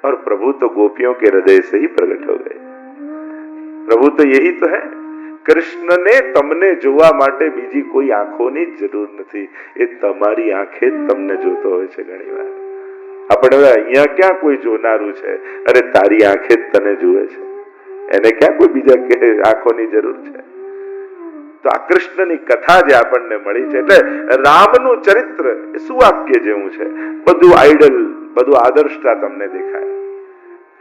और प्रभु तो गोपियों के हृदय से ही प्रकट हो गए। प्रभु तो यही तो है, કૃષ્ણને તમને જોવા માટે બીજી કોઈ આંખોની જરૂર નથી, એ તમારી આંખે જ તમને જોતો હોય છે. ઘણીવાર આપણે અહીંયા ક્યાં કોઈ જોનારું છે, અરે તારી આંખે જ તને જુએ છે, એને ક્યાં કોઈ બીજા આંખોની જરૂર છે. તો આ કૃષ્ણની કથા જે આપણને મળી છે, એટલે રામનું ચરિત્ર એ સુવાક્ય જેવું છે. બધું આઈડલ, બધું આદર્શતા તમને દેખાય.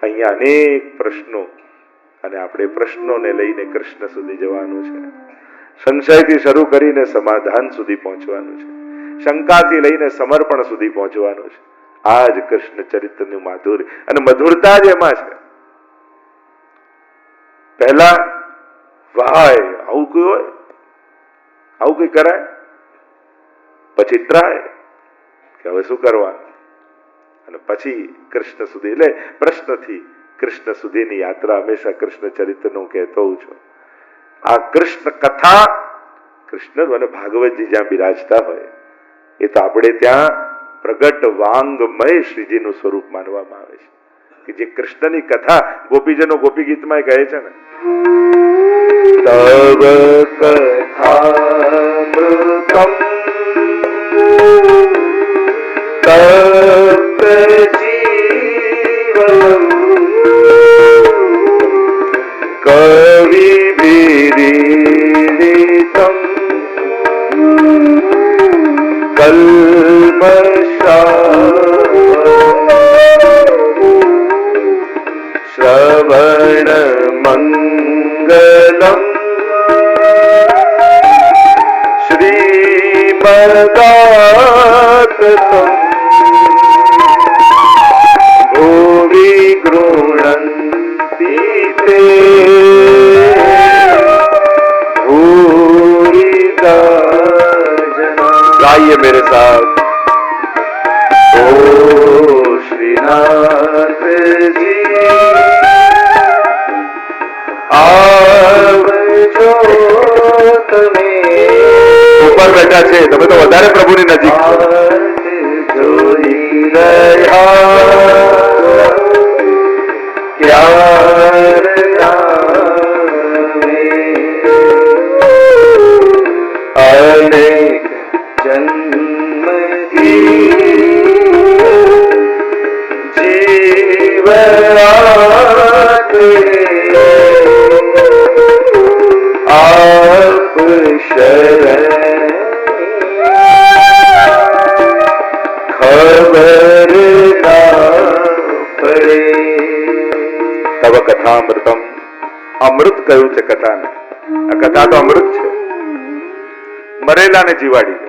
અહીંયા અનેક પ્રશ્નો, અને આપણે પ્રશ્નોને લઈને કૃષ્ણ સુધી જવાનું છે. સંશયથી શરૂ કરીને સમાધાન સુધી પહોંચવાનું છે. શંકાથી લઈને સમર્પણ સુધી પહોંચવાનું છે. આ જ કૃષ્ણ ચરિત્રનું માધુર્ય અને મધુરતા જ એમાં છે. પહેલા વાય આવું કોઈ હોય, આવું કઈ કરાય, પછી ટ્રાય કે હવે શું કરવાનું, અને પછી કૃષ્ણ સુધી. એટલે પ્રશ્નથી કૃષ્ણ સુધીની યાત્રા હંમેશા કૃષ્ણ ચરિત્રનું કહેતો હોઉં છું. આ કૃષ્ણ કથા, કૃષ્ણ અને ભાગવતજી જ્યાં બિરાજતા હોય, એ તો આપણે ત્યાં પ્રગટ વાંગમય શ્રીજીનું સ્વરૂપ માનવામાં આવે છે. કે જે કૃષ્ણની કથા ગોપીજનો ગોપી ગીતમાં કહે છે ને, તવ કથામૃતમ તપ્ત જીવનમ કવિભીરીતમ કલ્મષા શ્રવણ મંગલમ શ્રીમદાતતમ ભુવિ ગૃણંતિ તે गाइए मेरे साथ, ओ श्रीनाथ जी आवजो तमे. ઉપર બેઠા છે તમે તો વધારે પ્રભુની નજીક જોઈ રહ્યા ક્યારના અનેક જન્મથી જીવરાતે આપ શરણ ખબર ના પડે. તવ કથામૃતમ, અમૃત કહ્યું છે કથાને. આ કથા તો અમૃત છે. મરેલાને જીવાડી દે.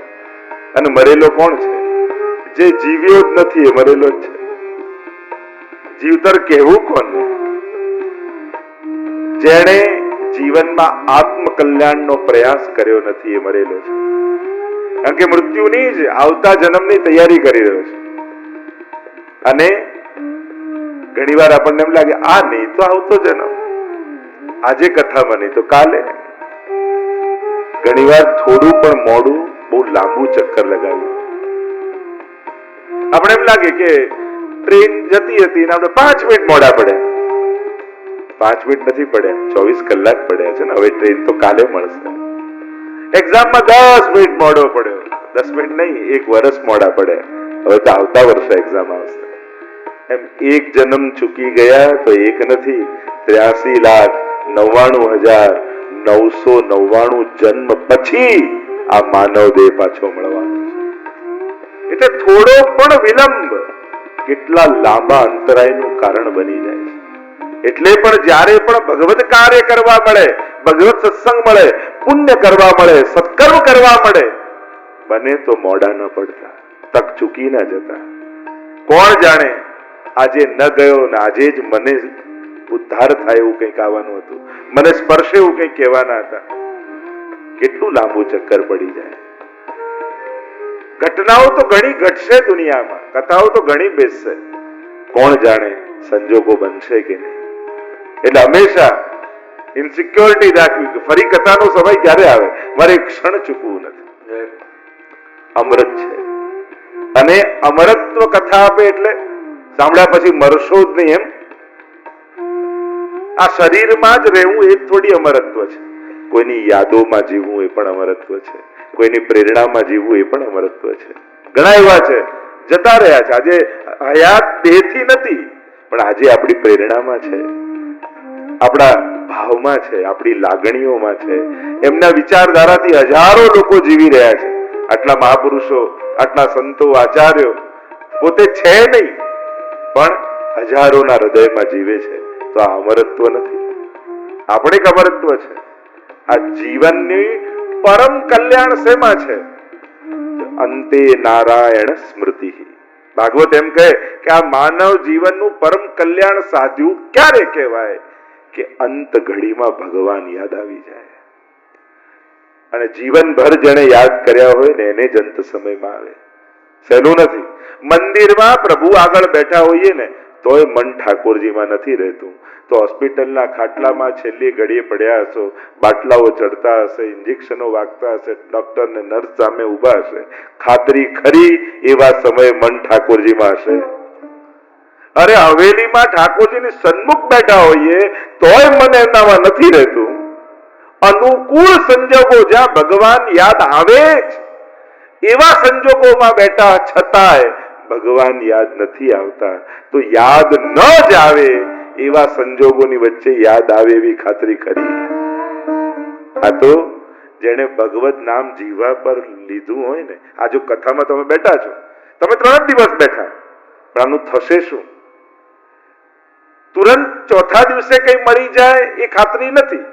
અને મરેલો કોણ છે? જે જીવ્યો જ નથી, એ મરેલો જ છે. જીવતર કહેવું કોને? જેણે જીવનમાં આત્મકલ્યાણનો પ્રયાસ કર્યો નથી, એ મરેલો છે. કારણ કે મૃત્યુની જ આવતા જન્મની તૈયારી કરી રહ્યો છે. અને ઘણી વાર આપણને એમ લાગે આ નહીં તો આવતો જન્મ, આજે કથામાં નહીં તો કાલે. ઘણી વાર થોડું પણ મોડું બહુ લાંબુ ચક્કર લગાવ્યું. આપણે એમ લાગે કે ટ્રેન જતી હતી ને આપણે 5 મિનિટ મોડા પડ્યા. 5 મિનિટ નથી પડ્યા, 24 કલાક પડ્યા છે ને. હવે ટ્રેન તો કાલે મળશે. એક્ઝામમાં 10 મિનિટ મોડો પડ્યો, 10 મિનિટ નહીં, 1 વર્ષ મોડા પડ્યા. હવે તો આવતા વર્ષે એક્ઝામ આવશે. એમ એક જન્મ ચૂકી ગયા તો એક નથી, 83,99,999 જન્મ પછી આ માનવ દેહ પાછો મળવાનો છે. એટલે થોડો પણ વિલંબ કેટલા લાંબા અંતરાયનું કારણ બની જાય છે. એટલે પણ જ્યારે પણ ભગવત કાર્ય કરવા મળે, ભગવત સત્સંગ મળે, પુણ્ય કરવા મળે, સત્કર્મ કરવા મળે, બને તો મોડા ન પડતા, તક ચૂકી ના જતા. કોણ જાણે આજે ન ગયો ને આજે જ મને ઉદ્ધાર થાય એવું કંઈક આવવાનું હતું, મને સ્પર્શે એવું કંઈક કહેવાના હતા. કેટલું લાંબુ ચક્કર પડી જાય. ઘટનાઓ તો ઘણી ઘટશે દુનિયામાં, કથાઓ તો ઘણી બેસશે. કોણ જાણે સંજોગો બનશે કે નહીં. એટલે હંમેશા ઇન્સિક્યોરિટી રાખવી કે ફરી કથાનો સમય ક્યારે આવે, મારે એક ક્ષણ ચૂકવું નથી. અમૃત છે અને અમરત્વ કથા આપે એટલે સાંભળ્યા પછી મરશો જ નહીં એમ? આ શરીરમાં જ રહેવું એ થોડી અમરત્વ છે. કોઈની યાદોમાં જીવવું એ પણ અમરત્વ છે. કોઈની પ્રેરણામાં જીવવું એ પણ અમરત્વ છે. ઘણા એવા છે જતા રહ્યા છે. આજે હયાત દેહથી નથી, પણ આજે આપણી પ્રેરણામાં છે, આપણા ભાવમાં છે, આપણી લાગણીઓમાં છે. એમના વિચારધારાથી હજારો લોકો જીવી રહ્યા છે. આટલા મહાપુરુષો, આટલા સંતો, આચાર્યો પોતે છે નહીં, પણ હજારોના હૃદયમાં જીવે છે. તો આ અમરત્વ નથી, આપણે એક અમરત્વ છે. આ જીવનની પરમ કલ્યાણ શેમાં છે? અંતે નારાયણ સ્મૃતિ. ભાગવત એમ કહે કે આ માનવ જીવનનું પરમ કલ્યાણ સાધ્યું ક્યારે કહેવાય? કે અંત ઘડીમાં ભગવાન યાદ આવી જાય. અને જીવનભર જેને યાદ કર્યા હોય ને એને જ અંત સમયમાં આવે. સહેલું નથી. મંદિરમાં પ્રભુ આગળ બેઠા હોઈએ ને તોય મન ઠાકોરજીમાં નથી રહેતું. તો હોસ્પિટલના ખાટલામાં છેલ્લી ઘડીએ પડ્યા હશો, બાટલાઓ ચડતા હશે, ઇન્જેક્શનો વાગતા હશે, ડોક્ટર ને નર્સ સામે ઉભા હશે, ખાતરી ખરી એવા સમયે મન ઠાકોરજીમાં હશે. અરે હવેલીમાં ઠાકોરજીની સન્મુખ બેઠા હોઈએ તોય મન એમનામાં નથી રહેતું. અનુકૂળ સંજોગો જ્યાં ભગવાન યાદ આવે જ એવા સંજોગોમાં બેઠા છતાંય ભગવાન યાદ નથી આવતા. તો યાદ ન જ આવે એવા સંજોગોની વચ્ચે યાદ આવે એવી ખાતરી કરી. આ તો જેને ભગવત નામ જીવા પર લીધું હોય ને, આ જો કથામાં તમે બેઠા છો, તમે 3 દિવસ બેઠા, પણ આનું થશે શું? તુરંત ચોથા દિવસે કઈ મળી જાય એ ખાતરી નથી.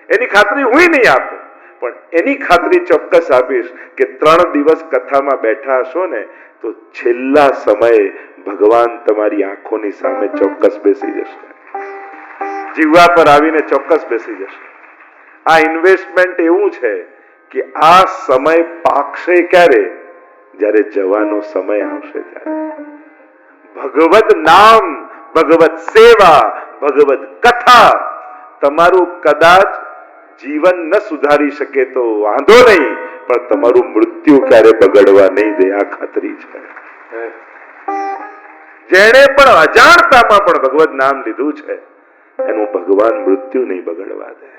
એની ખાતરી હું નહીં આપું, પણ એની ખાતરી ચોક્કસ આપીશ કે 3 દિવસ કથામાં બેઠા હશો ને તો છેલ્લા સમયે ભગવાન તમારી આંખોની સામે ચોક્કસ બેસી જશે, જીવવા પર આવીને ચોક્કસ બેસી જશે. આ ઇન્વેસ્ટમેન્ટ એવું છે કે આ સમય પાકશે ક્યારે? જ્યારે જવાનો સમય આવશે ત્યારે. ભગવત નામ, ભગવત સેવા, ભગવત કથા તમારું કદાચ જીવન ન સુધારી શકે તો વાંધો નહીં, પણ તમારું મૃત્યુ ક્યારે બગડવા નહીં દે, આ ખાતરી છે. જેણે પણ અજાણતામાં પણ ભગવત નામ લીધું છે એનું ભગવાન મૃત્યુ નહીં બગડવા દે.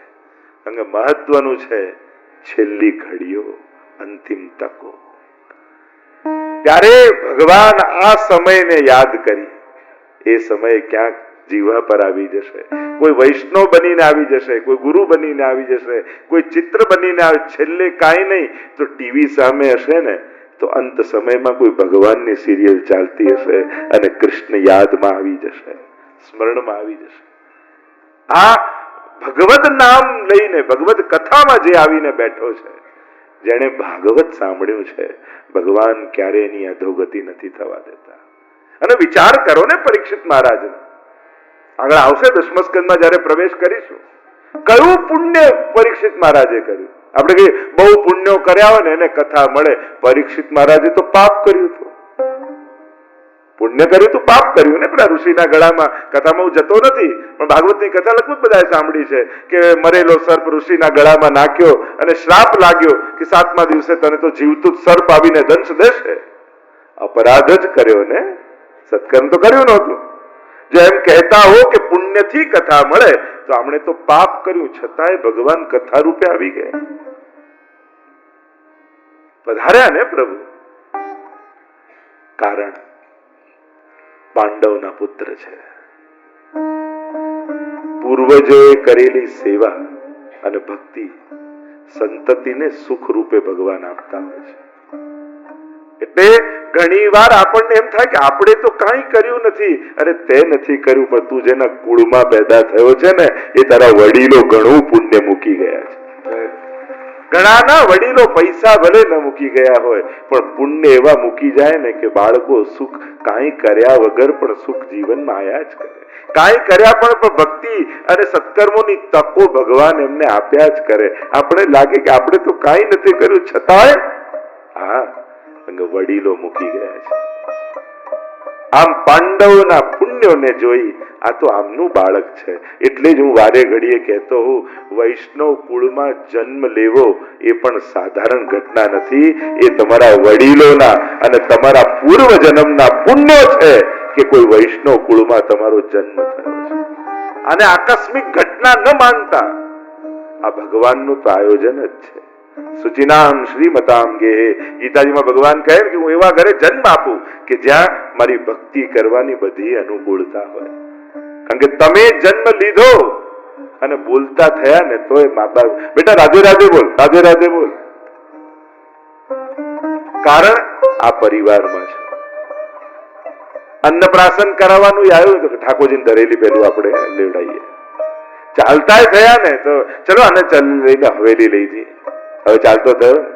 કારણ કે મહત્વનું છે છેલ્લી ઘડીઓ, અંતિમ તકો. ત્યારે ભગવાન આ સમયને યાદ કરી એ સમય ક્યાંક જીવા પર આવી જશે. કોઈ વૈષ્ણવ બનીને આવી જશે, કોઈ ગુરુ બનીને આવી જશે, કોઈ ચિત્ર બનીને આવે. છેલ્લે કાંઈ નહીં તો ટીવી સામે હશે ને તો અંત સમયમાં કોઈ ભગવાનની સિરિયલ ચાલતી હશે અને કૃષ્ણ યાદમાં આવી જશે, સ્મરણમાં આવી જશે. આ ભગવત નામ લઈને ભગવત કથામાં જે આવીને બેઠો છે, જેણે ભાગવત સાંભળ્યું છે, ભગવાન ક્યારે એની અધોગતિ નથી થવા દેતા. અને વિચાર કરો ને પરીક્ષિત મહારાજ, આગળ આવશે દશમસ્કંદમાં જયારે પ્રવેશ કરીશું, કયું પુણ્ય પરીક્ષિત મહારાજે કર્યું? આપણે કહીએ બહુ પુણ્યો કર્યા હોય ને એને કથા મળે. પરીક્ષિત મહારાજે તો પાપ કર્યું હતું. પુણ્ય કર્યું તું, પાપ કર્યું ને. પેલા ઋષિના ગળામાં, કથામાં હું જતો નથી પણ ભાગવતની કથા લગભગ બધાએ સાંભળી છે કે મરેલો સર્પ ઋષિના ગળામાં નાખ્યો અને શ્રાપ લાગ્યો કે 7મા દિવસે તને તો જીવતું સર્પ આવીને દંશ દેશે. અપરાધ જ કર્યો ને, સત્કર્મ તો કર્યું નહોતું. જો એમ કહેતા હો કે પુણ્યથી કથા મળે તો આપણે તો પાપ કર્યું, છતાંય ભગવાન કથા રૂપે આવી ગયા. પધાર્યા ને પ્રભુ. કારણ પાંડવના પુત્ર છે. પૂર્વજોએ કરેલી સેવા અને ભક્તિ સંતતિને સુખ રૂપે ભગવાન આપતા હોય છે. એટલે ઘણી વાર આપણને એમ થાય કે આપણે તો કાંઈ કર્યું નથી. અરે તે નથી કર્યું, પણ તું જેના કુળમાં પેદા થયો છે ને એ તારા વડીલો ઘણું પુણ્ય મૂકી ગયા છે. ઘણાના વડીલો પૈસા ભલે ન મૂકી ગયા હોય પણ પુણ્ય એવા મૂકી જાય ને કે બાળકો સુખ કાંઈ કર્યા વગર પણ સુખ જીવનમાં આયા જ કરે. કાંઈ કર્યા પણ ભક્તિ અને સત્કર્મોની તકો ભગવાન એમને આપ્યા જ કરે. આપણે લાગે કે આપણે તો કાંઈ નથી કર્યું, છતાંય હા વડીલો મૂકી ગયા છે. આમ પાંડવોના પુણ્યોને જોઈ આ તો આમનું બાળક છે. એટલે જ હું વારે ઘડીએ કહેતો હું, વૈષ્ણવ કુળમાં જન્મ લેવો એ પણ સાધારણ ઘટના નથી. એ તમારા વડીલોના અને તમારા પૂર્વ જન્મના પુણ્યો છે કે કોઈ વૈષ્ણવ કુળમાં તમારો જન્મ થયો છે. આને આકસ્મિક ઘટના ન માનતા, આ ભગવાનનું તો આયોજન જ છે. સુચિનામ શ્રીમતામ ગે, ગીતાજીમાં ભગવાન કહે કે હું એવા ઘરે જન્મ આપું કે જ્યાં મારી ભક્તિ કરવાની બધી અનુકૂળતા હોય. કારણ કે તમે જન્મ લીધો અને બોલતા થયા ને તો મા બાપ બેટા રાધે રાધે બોલ, રાધે રાધે બોલ. કારણ આ પરિવારમાં છે. અન્નપ્રાશન કરાવવાનું આવ્યું તો ઠાકોરજીને ધરેલી પેલું આપણે લેવડાવીએ. ચાલતા થયા ને તો ચલો આને લઈને હવેલી લઈ જઈએ. હવે ચાલતો થયો ને.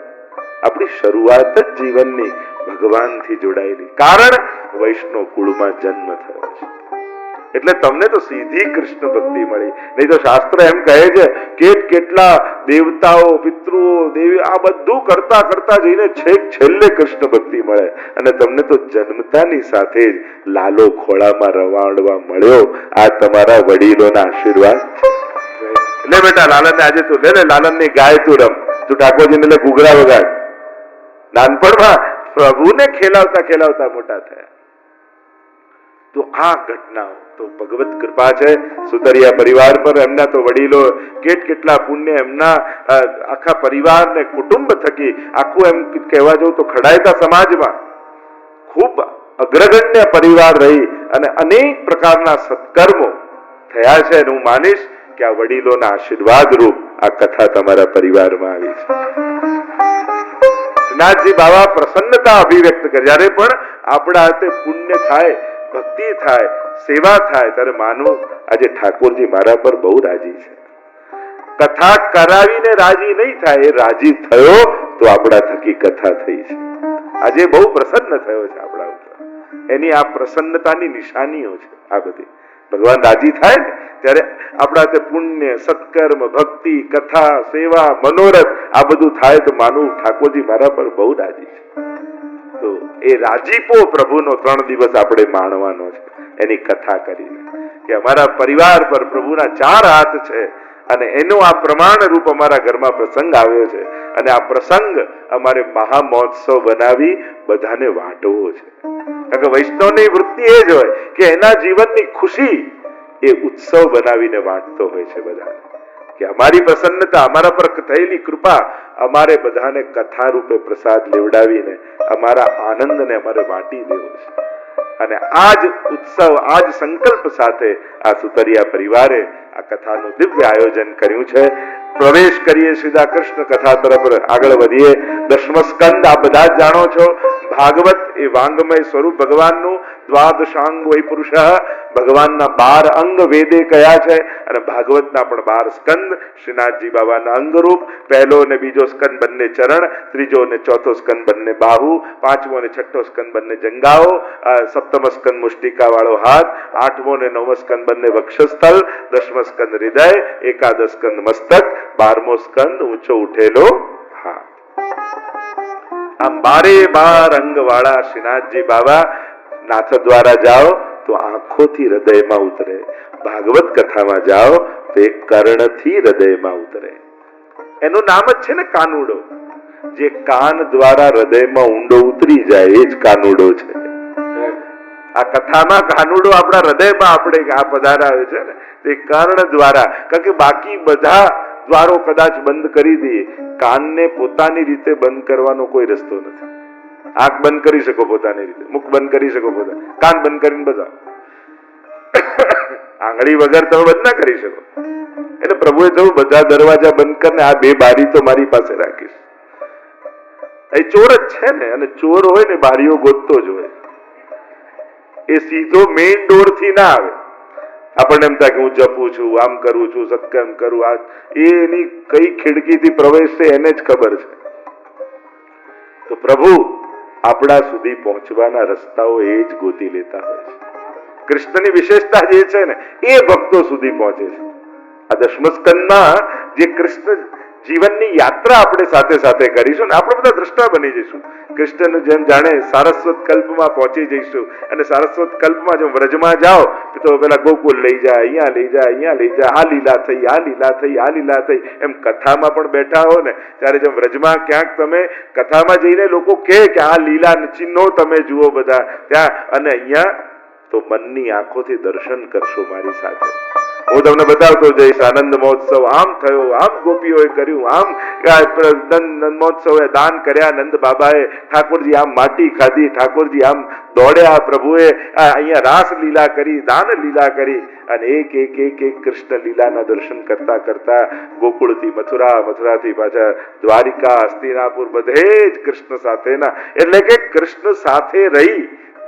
આપણી શરૂઆત જ જીવનની ભગવાનથી જોડાયેલી. કારણ વૈષ્ણવ કુળમાં જન્મ થયો છે. એટલે તમને તો સીધી કૃષ્ણ ભક્તિ મળી. નહીં તો શાસ્ત્ર એમ કહે છે કે કેટલા દેવતાઓ, પિતૃઓ, દેવી આ બધું કરતા કરતા જઈને છેક છેલ્લે કૃષ્ણ ભક્તિ મળે. અને તમને તો જન્મતાની સાથે જ લાલો ખોળામાં રવાડવા મળ્યો. આ તમારા વડીલોના આશીર્વાદ. લે બેટા લાલન આજે તું લે લાલન ની ગાય તું રમ, તું ઠાકોરજીને લે ઘૂઘરા વગાડ. નાનપણમાં પ્રભુને ખેલાવતા ખેલાવતા મોટા થયા. તો આ ઘટનાઓ તો ભગવત કૃપા છે સુતરિયા પરિવાર પર. એમના તો વડીલો કેટલા પુણ્ય, એમના આખા પરિવારને કુટુંબ થકી આખું એમ કહેવા જવું તો ખડાયતા સમાજમાં ખૂબ અગ્રગણ્ય પરિવાર રહી અને અનેક પ્રકારના સત્કર્મો થયા છે. અને હું માનીશ કે આ વડીલોના આશીર્વાદ રૂપ આ કથા તમારા પરિવારમાં આવી છે. શ્રીનાથજી બાબા પ્રસન્નતા અભિવ્યક્ત કરે. જ્યારે પણ આપણા હાથે પુણ્ય થાય, ભક્તિ થાય, સેવા થાય, ત્યારે માનવું આજે ઠાકોરજી મારા પર બહુ રાજી છે. કથા કરાવીને રાજી નહીં થાય, એ રાજી થયો તો આપણા થકી કથા થઈ છે. આજે બહુ પ્રસન્ન થયો છે આપણા ઉપર. એની આ પ્રસન્નતાની નિશાનીઓ છે આ બધી. ભગવાન રાજી થાય ને ત્યારે આપણા તે પુણ્ય, સત્કર્મ, ભક્તિ, કથા, સેવા, મનોરથ આ બધું થાય તો માનવું ઠાકોરજી મારા પર બહુ રાજી છે. તો એ રાજીપો પ્રભુનો 3 દિવસ આપણે માણવાનો છે એની કથા કરીને, કે અમારા પરિવાર પર પ્રભુના 4 હાથ છે અને એનો આ પ્રમાણ રૂપ અમારા ઘરમાં પ્રસંગ આવ્યો છે. અને આ પ્રસંગ અમારે મહા મહોત્સવ બનાવી બધાને વાંટવો છે. કારણ કે વૈષ્ણવની વૃત્તિ એ જ હોય કે એના જીવનની ખુશી એ ઉત્સવ બનાવીને વાંટતો હોય છે બધાને. કે અમારી પ્રસન્નતા, અમારા પર થયેલી કૃપા અમારે બધાને કથા રૂપે પ્રસાદ લેવડાવીને અમારા આનંદને અમારે વાંટી દેવો છે. અને આજ ઉત્સવ, આજ સંકલ્પ સાથે આ સુતરિયા પરિવારે આ કથાનું દિવ્ય આયોજન કર્યું છે. પ્રવેશ કરીએ સીધા કૃષ્ણ કથા તરફ આગળ વધીએ. દશમ સ્કંદ આ બધા જ જાણો છો. ભાગવત એ વાંગમય સ્વરૂપ ભગવાનનું. દ્વાદશાંગ વૈ પુરુષ, ભગવાનના 12 અંગ વેદે કયા છે અને ભાગવતના પણ 12 સ્કંદ શ્રીનાથજી બાબાના અંગરૂપ. પહેલો અને બીજો સ્કંદ બંને ચરણ, ત્રીજો અને ચોથો સ્કંદ બંને બાહુ, પાંચમો અને છઠ્ઠો સ્કંદ બંને જંગાઓ, સપ્તમ સ્કંદ મુષ્ટિકા વાળો હાથ, આઠમો અને નવમો સ્કંદ બંને વક્ષસ્થળ, દશમ સ્કંદ હૃદય, એકાદશ સ્કંદ મસ્તક, 12મો સ્કંદ ઊંચો ઉઠેલો હાથ. આમ 12 અંગ વાળા શ્રીનાથજી બાબા નાથ દ્વારા જાઓ તો આંખોથી હૃદયમાં ઉતરે, ભાગવત કથામાં જાઓ તો એ કર્ણથી હૃદયમાં ઉતરે. એનું નામ જ છે ને કાનુડો. જે કાન દ્વારા હૃદયમાં ઊંડો ઉતરી જાય એ જ કાનુડો છે. આ કથામાં કાનુડો આપણા હૃદયમાં આપણે આ પધારાવે છે ને તે કર્ણ દ્વારા. કારણ કે બાકી બધા દ્વારો કદાચ બંધ કરી દઈએ, કાનને પોતાની રીતે બંધ કરવાનો કોઈ રસ્તો નથી. આંખ બંધ કરી શકો પોતાની રીતે, મુખ બંધ કરી શકો પોતાની, કાન બંધ કરીને બધા, આંગળી વગર તમે બંધ ના કરી શકો. એટલે પ્રભુએ કહ્યું બધા દરવાજા બંધ કરીને આ 2 બારી તો મારી પાસે રાખીશ. એ ચોર જ છે ને, અને ચોર હોય ને બારીઓ ગોતતો જ હોય. એ સીધો મેઇન ડોર થી ના આવે. આપણને એમ થાય કે હું જપું છું, આમ કરું છું, સત્કર્મ કરું, આ એની કઈ ખિડકીથી પ્રવેશ છે એને જ ખબર છે. તો પ્રભુ આપણા સુધી પહોંચવાના રસ્તાઓ એ જ ગોતી લેતા હોય છે. કૃષ્ણની વિશેષતા જે છે ને એ ભક્તો સુધી પહોંચે છે. આ દશમ સ્કંદમાં જે કૃષ્ણ જીવનની યાત્રા આપણે સાથે સાથે કરીશું ને આપણે બધા દ્રષ્ટા બની જઈશું. કૃષ્ણનું જેમ જાણે સારસ્વત કલ્પમાં પહોંચી જઈશું. અને સારસ્વત કલ્પમાં જો વ્રજમાં જાઓ તો પેલા ગોકુલ લઈ જાય, અહીંયા લઈ જાય, અહીંયા લઈ જાય, આ લીલા થઈ, આ લીલા થઈ, આ લીલા થઈ. એમ કથામાં પણ બેઠા હો ને ત્યારે જેમ વ્રજમાં ક્યાંક તમે કથામાં જઈને લોકો કહે કે આ લીલા ચિહ્નો તમે જુઓ બધા ત્યાં, અને અહીંયા તો મનની આંખોથી દર્શન કરશો મારી સાથે. હું તમને બતાવતો જઈશ. આનંદ મહોત્સવ આમ થયો, આમ ગોપીઓએ કર્યું, આમ નંદ મહોત્સવે દાન કર્યા, નંદ બાબાએ, ઠાકોરજી આમ માટી ખાધી, ઠાકોરજી આમ દોડ્યા, પ્રભુએ અહીંયા રાસ લીલા કરી, દાન લીલા કરી, અને એક એક એક એક કૃષ્ણ લીલાના દર્શન કરતા કરતા ગોકુળથી મથુરા, મથુરાથી પાછા દ્વારિકા, હસ્તિનાપુર, બધે જ કૃષ્ણ સાથેના, એટલે કે કૃષ્ણ સાથે રહી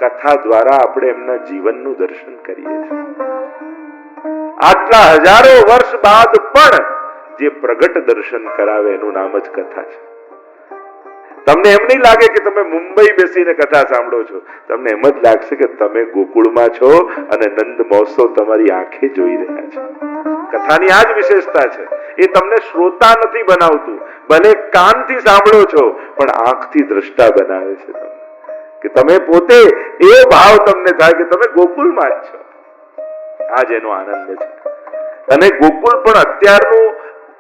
કથા દ્વારા આપણે એમના જીવનનું દર્શન કરીએ છીએ. આટલા હજારો વર્ષ બાદ પણ જે પ્રગટ દર્શન કરાવે એનું નામ જ કથા છે. તમને એમ નહીં લાગે કે તમે મુંબઈ બેસીને કથા સાંભળો છો, તમને એમ જ લાગશે કે તમે ગોકુળમાં છો અને નંદ મહોત્સવ તમારી આંખે જોઈ રહ્યા છો. કથાની આ જ વિશેષતા છે. એ તમને શ્રોતા નથી બનાવતું, ભલે કાનથી સાંભળો છો પણ આંખથી દ્રષ્ટા બનાવે છે તમને, કે તમે પોતે એ ભાવ તમને થાય કે તમે ગોકુળમાં જ છો. આ જ એનો આનંદ છે. અને ગોકુળ પણ અત્યારનું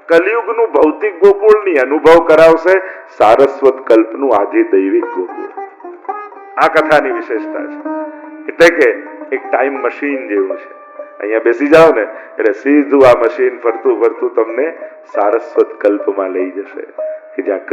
કલિયુગનું ભૌતિક ગોકુળની અનુભવ કરાવશે સારસ્વત કલ્પનું આધિદૈવિક ગોકુળ. આ કથાની વિશેષતા છે. એટલે કે એક ટાઈમ મશીન જેવું છે. અહીંયા બેસી જાઓ ને એટલે સીધું આ મશીન ફરતું ફરતું તમને સારસ્વત કલ્પમાં લઈ જશે, કે જ્યાં